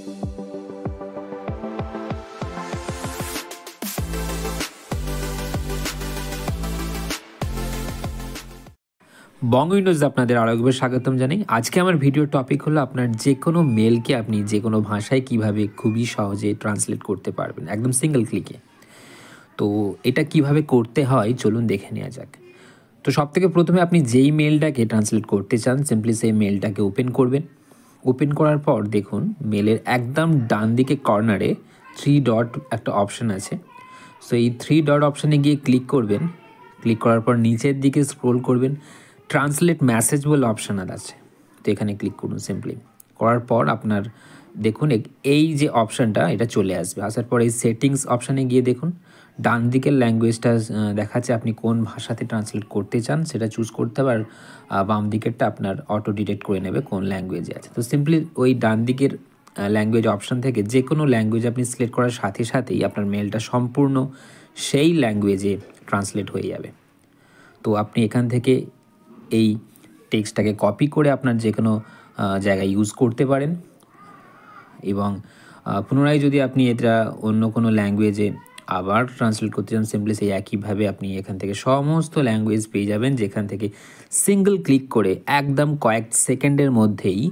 বঙ্গ Windows আপনাদের আরও একবার স্বাগতম জানাই। আজকে আমার ভিডিওর টপিক হলো আপনার যে কোনো মেলকে আপনি যে কোনো ভাষায় কিভাবে খুবই সহজে ট্রান্সলেট করতে পারবেন একদম সিঙ্গেল ক্লিকে। তো এটা কিভাবে করতে হয় চলুন দেখে নেওয়া যাক। তো সবথেকে প্রথমে আপনি যেই মেলটাকে ট্রান্সলেট করতে চান সিম্পলি সেই মেলটাকে ওপেন করবেন। ওপেন করার পর দেখুন মেলের একদম ডান দিকে কর্নারে 3 ডট একটা অপশান আছে। সো এই 3 ডট অপশানে গিয়ে ক্লিক করবেন। ক্লিক করার পর নিচের দিকে স্ক্রোল করবেন, ট্রান্সলেট মেসেজ বলে অপশান আছে, তো এখানে ক্লিক করুন। সিম্পলি করার পর আপনার দেখুন এই যে অপশানটা এটা চলে আসবে। আসার পর এই সেটিংস অপশানে গিয়ে দেখুন ডান দিকের ল্যাঙ্গুয়েজটা দেখাচ্ছে আপনি কোন ভাষাতে ট্রান্সলেট করতে চান সেটা চুজ করতে হবে, আর বাম দিকেরটা আপনার অটো ডিটেক্ট করে নেবে কোন ল্যাঙ্গুয়েজে আছে। তো সিম্পলি ওই ডান দিকের ল্যাঙ্গুয়েজ অপশান থেকে যে কোনো ল্যাঙ্গুয়েজ আপনি সিলেক্ট করার সাথে সাথেই আপনার মেলটা সম্পূর্ণ সেই ল্যাঙ্গুয়েজে ট্রান্সলেট হয়ে যাবে। তো আপনি এখান থেকে এই টেক্সটটাকে কপি করে আপনার যে কোনো জায়গায় ইউজ করতে পারেন, এবং পুনরায় যদি আপনি এটা অন্য কোনো ল্যাঙ্গুয়েজে আবার ট্রান্সলেট করতে চান সিম্পলি সেই একইভাবে আপনি এখান থেকে সমস্ত ল্যাঙ্গুয়েজ পেয়ে যাবেন, যেখান থেকে সিঙ্গল ক্লিক করে একদম কয়েক সেকেন্ডের মধ্যেই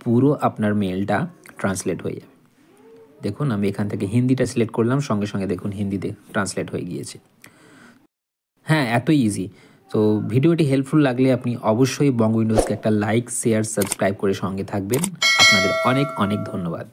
পুরো আপনার মেলটা ট্রান্সলেট হয়ে যাবে। দেখুন আমি এখান থেকে হিন্দিটা সিলেক্ট করলাম, সঙ্গে সঙ্গে দেখুন হিন্দিতে ট্রান্সলেট হয়ে গিয়েছে। হ্যাঁ, এতই ইজি। তো ভিডিওটি হেল্পফুল লাগলে আপনি অবশ্যই বঙ্গ উইন্ডোজকে একটা লাইক, শেয়ার, সাবস্ক্রাইব করে সঙ্গে থাকবেন। আপনাদের অনেক অনেক ধন্যবাদ।